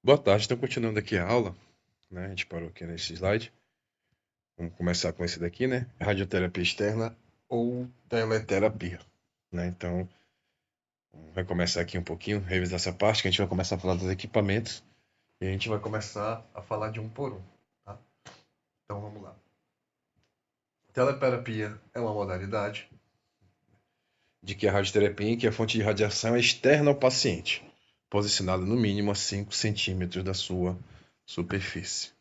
Boa tarde, então continuando aqui a aula, né? A gente parou aqui nesse slide. Vamos começar com esse daqui, né? Radioterapia externa ou teleterapia, né? Então, vamos recomeçar aqui um pouquinho, revisar essa parte, que a gente vai começar a falar dos equipamentos e a gente vai começar a falar de um por um, tá? Então, vamos lá. Teleterapia é uma modalidade de que a radioterapia em que a fonte de radiação é externa ao paciente, posicionada no mínimo a 5 centímetros da sua superfície,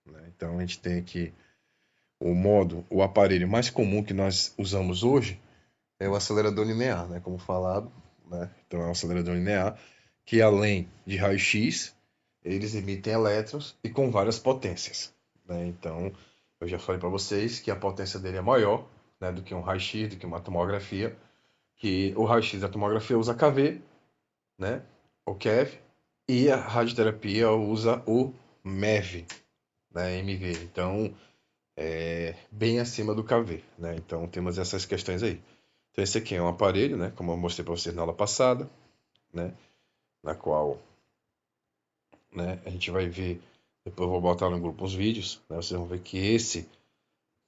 né? Então, a gente tem aqui o aparelho mais comum que nós usamos hoje é o acelerador linear, né? Como falado, né? Então é um acelerador linear que além de raio-x, eles emitem elétrons e com várias potências, né? Então eu já falei para vocês que a potência dele é maior, né, do que um raio-x, do que uma tomografia, que o raio-x da tomografia usa kV, né? O keV, e a radioterapia usa o MeV, né? MV. Então bem acima do KV, né? Então temos essas questões aí. Então esse aqui é um aparelho, né? Como eu mostrei para vocês na aula passada, né? Na qual, né? A gente vai ver, depois eu vou botar no grupo uns vídeos, né? Vocês vão ver que esse,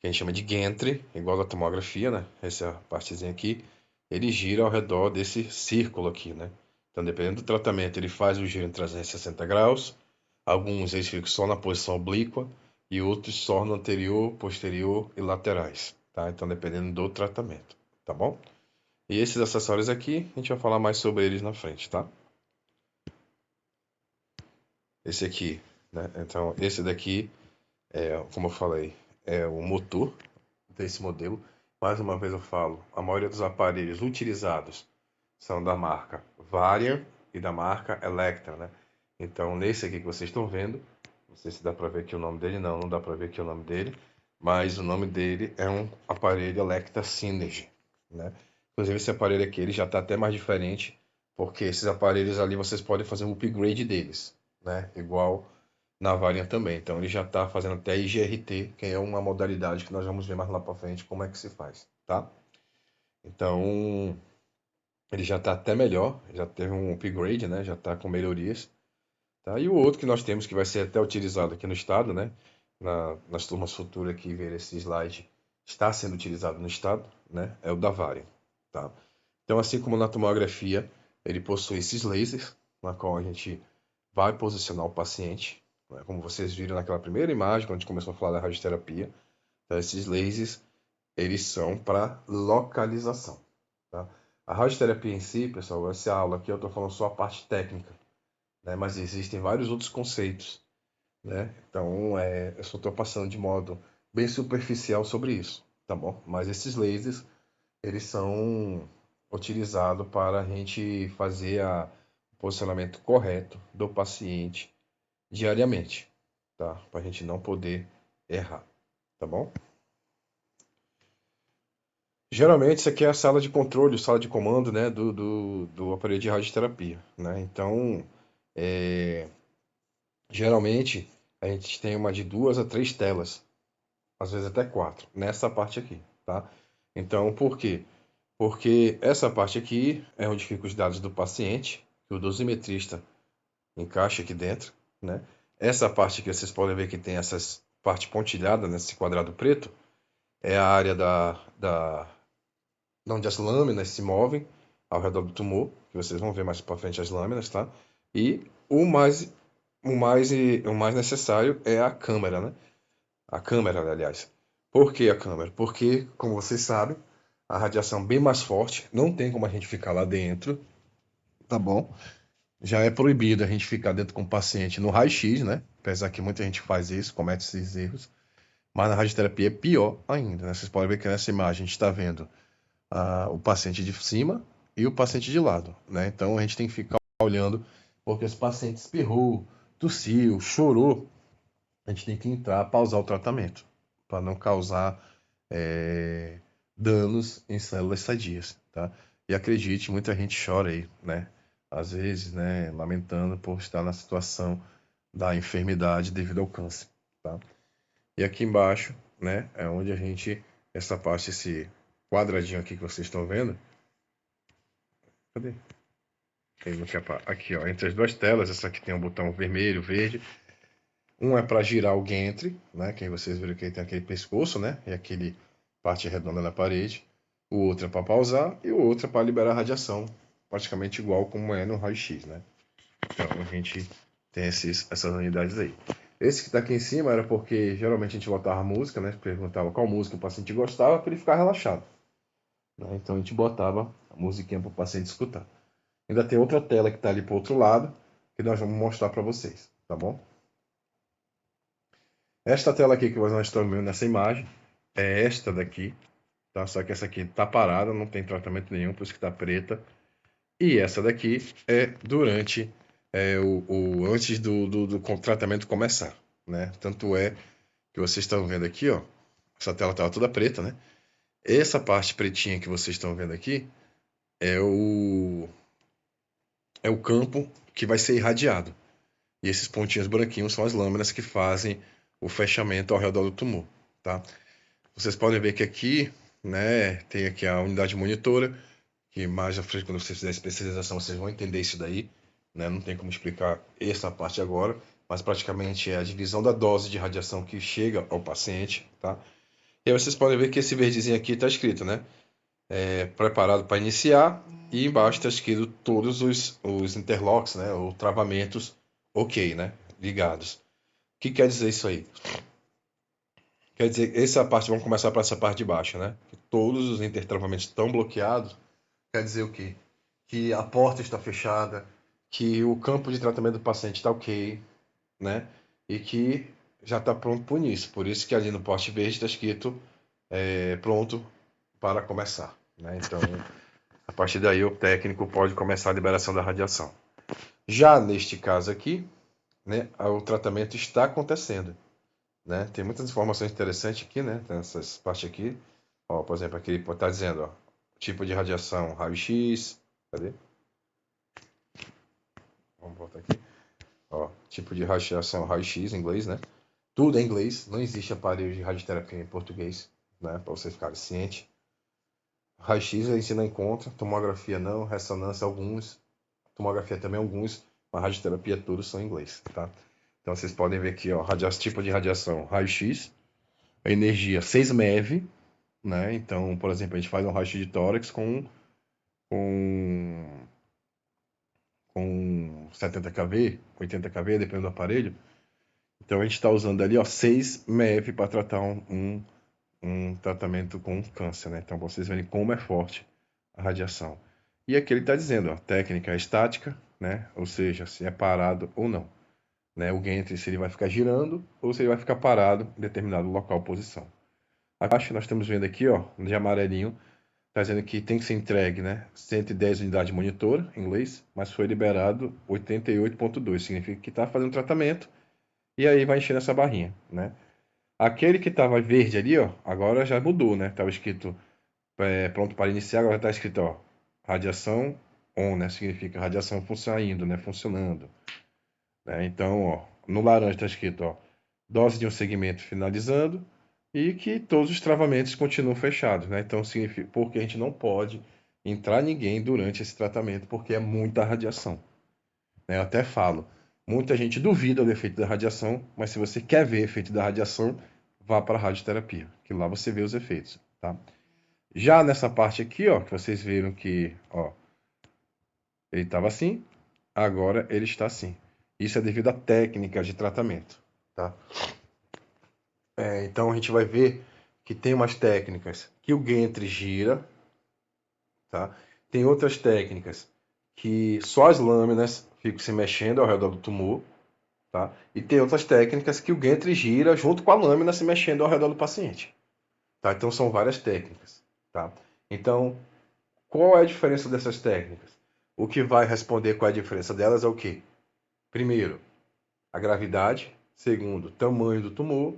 que a gente chama de gantry, igual da tomografia, né? Essa partezinha aqui, ele gira ao redor desse círculo aqui, né? Então dependendo do tratamento, ele faz o giro em 360 graus. Alguns eles ficam só na posição oblíqua e outros só no anterior, posterior e laterais, tá? Então dependendo do tratamento, tá bom? E esses acessórios aqui, a gente vai falar mais sobre eles na frente, tá? Esse aqui, né? Então esse daqui é, como eu falei, é o motor desse modelo. Mais uma vez eu falo, a maioria dos aparelhos utilizados são da marca Varian e da marca Electra, né? Então, nesse aqui que vocês estão vendo, não sei se dá para ver aqui o nome dele, não dá para ver aqui o nome dele, mas o nome dele é um aparelho Electra Synergy, né? Inclusive esse aparelho aqui, ele já está até mais diferente, porque esses aparelhos ali vocês podem fazer um upgrade deles, né? Igual na Varian também. Então ele já está fazendo até IGRT, que é uma modalidade que nós vamos ver mais lá para frente como é que se faz, tá? Então ele já está até melhor, já teve um upgrade, né? Já está com melhorias, tá? E o outro que nós temos que vai ser até utilizado aqui no estado, né? Nas turmas futuras que ver esse slide está sendo utilizado no estado, né? É o da Varian, tá? Então assim como na tomografia, ele possui esses lasers, na qual a gente vai posicionar o paciente, né? Como vocês viram naquela primeira imagem, quando a gente começou a falar da radioterapia. Então esses lasers, eles são para localização, tá? A radioterapia em si, pessoal, essa aula aqui eu estou falando só a parte técnica, né? Mas existem vários outros conceitos, né? Então, eu só estou passando de modo bem superficial sobre isso, tá bom? Mas esses lasers, eles são utilizados para a gente fazer o posicionamento correto do paciente diariamente, tá? Para a gente não poder errar, tá bom? Geralmente isso aqui é a sala de controle, sala de comando, né, do aparelho de radioterapia, né? Então, é, geralmente a gente tem uma de 2 a 3 telas, às vezes até 4, nessa parte aqui, tá? Então, por quê? Porque essa parte aqui é onde ficam os dados do paciente, que o dosimetrista encaixa aqui dentro, né? Essa parte aqui vocês podem ver que tem essas parte pontilhada nesse quadrado preto, é a área onde as lâminas se movem ao redor do tumor, que vocês vão ver mais para frente as lâminas, tá? E o mais necessário é a câmera, né? A câmera, aliás. Por que a câmera? Porque, como vocês sabem, a radiação bem mais forte, não tem como a gente ficar lá dentro, tá bom? Já é proibido a gente ficar dentro com o paciente no raio-x, né? Apesar que muita gente faz isso, comete esses erros. Mas na radioterapia é pior ainda, né? Vocês podem ver que nessa imagem a gente está vendo o paciente de cima e o paciente de lado, né? Então a gente tem que ficar olhando, porque esse paciente espirrou, tossiu, chorou, a gente tem que entrar, pausar o tratamento, para não causar é, danos em células sadias, tá? E acredite, muita gente chora aí, né? Às vezes, né, lamentando por estar na situação da enfermidade devido ao câncer, tá? E aqui embaixo, né, é onde a gente, essa parte, esse quadradinho aqui que vocês estão vendo, cadê? Aqui, ó, entre as duas telas, essa aqui tem um botão vermelho, verde. Um é para girar o gantry, né? Que aí vocês viram que ele tem aquele pescoço, né? E aquele parte redonda na parede. O outro é para pausar e o outro é para liberar a radiação, praticamente igual como é no raio-x, né? Então a gente tem essas unidades aí. Esse que está aqui em cima era porque geralmente a gente botava música, né? Perguntava qual música o paciente gostava para ele ficar relaxado, né? Então a gente botava a musiquinha para o paciente escutar. Ainda tem outra tela que está ali para o outro lado, que nós vamos mostrar para vocês, tá bom? Esta tela aqui que nós estamos vendo nessa imagem é esta daqui, tá? Só que essa aqui está parada, não tem tratamento nenhum, por isso que está preta. E essa daqui é durante antes do tratamento começar, né? Tanto é que vocês estão vendo aqui, ó, essa tela estava toda preta, né? Essa parte pretinha que vocês estão vendo aqui é o campo que vai ser irradiado. E esses pontinhos branquinhos são as lâminas que fazem o fechamento ao redor do tumor, tá? Vocês podem ver que aqui, né, tem aqui a unidade monitora, que mais à frente, quando vocês fizerem especialização, vocês vão entender isso daí, né? Não tem como explicar essa parte agora, mas praticamente é a divisão da dose de radiação que chega ao paciente, tá? E aí vocês podem ver que esse verdezinho aqui está escrito, né? Preparado para iniciar, e embaixo está escrito todos os interlocks, né? Ou travamentos, ok, né? Ligados. O que quer dizer isso aí? Quer dizer, essa parte, vamos começar para essa parte de baixo, né? Que todos os intertravamentos estão bloqueados. Quer dizer o quê? Que a porta está fechada, que o campo de tratamento do paciente está ok, né? E que já está pronto por isso. Por isso que ali no poste verde está escrito pronto para começar, né? Então, a partir daí o técnico pode começar a liberação da radiação. Já neste caso aqui, né, o tratamento está acontecendo, né? Tem muitas informações interessantes aqui, né? Tem essas partes aqui. Ó, por exemplo, aqui está dizendo, ó, tipo de radiação, raio-x. Cadê? Vamos voltar aqui. Ó, tipo de radiação, raio-x em inglês, né? Tudo em inglês. Não existe aparelho de radioterapia em português, né? Para vocês ficarem cientes. Raio-x a gente não encontra, tomografia não, ressonância alguns, tomografia também alguns, mas radioterapia todos são em inglês, tá? Então vocês podem ver aqui, ó, tipo de radiação, raio-x, a energia 6 MeV, né? Então, por exemplo, a gente faz um raio-x de tórax com, com 70 kV, 80 kV, dependendo do aparelho. Então a gente está usando ali, ó, 6 MeV para tratar um tratamento com câncer, né? Então vocês verem como é forte a radiação. E aqui ele está dizendo, ó, técnica estática, né? Ou seja, se é parado ou não, né? O gantry, se ele vai ficar girando ou se ele vai ficar parado em determinado local ou posição. Abaixo nós estamos vendo aqui, ó, de amarelinho, está dizendo que tem que ser entregue, né? 110 unidades de monitor, em inglês, mas foi liberado 88,2, significa que está fazendo tratamento e aí vai encher essa barrinha, né? Aquele que estava verde ali, ó, agora já mudou, né? Estava escrito pronto para iniciar, agora está escrito, ó, radiação on, né? Significa radiação saindo, né? Funcionando, né? Então, ó, no laranja está escrito, ó, dose de um segmento finalizando e que todos os travamentos continuam fechados, né? Então, significa porque a gente não pode entrar ninguém durante esse tratamento porque é muita radiação, né? Eu até falo, muita gente duvida do efeito da radiação, mas se você quer ver o efeito da radiação, vá para a radioterapia, que lá você vê os efeitos, tá? Já nessa parte aqui, ó, que vocês viram que, ó, ele estava assim, agora ele está assim. Isso é devido à técnica de tratamento, tá? Então a gente vai ver que tem umas técnicas que o gantry gira, tá? Tem outras técnicas que só as lâminas ficam se mexendo ao redor do tumor, tá? E tem outras técnicas que o gantry gira junto com a lâmina se mexendo ao redor do paciente, tá? Então são várias técnicas, tá? Então, qual é a diferença dessas técnicas? O que vai responder qual é a diferença delas é o quê? Primeiro, a gravidade. Segundo, tamanho do tumor,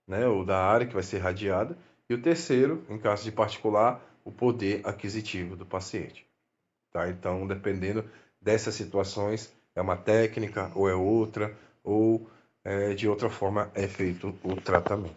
né, ou da área que vai ser irradiada. E o terceiro, em caso de particular, o poder aquisitivo do paciente. Tá? Então, dependendo dessas situações, é uma técnica ou é outra, ou de outra forma é feito o tratamento.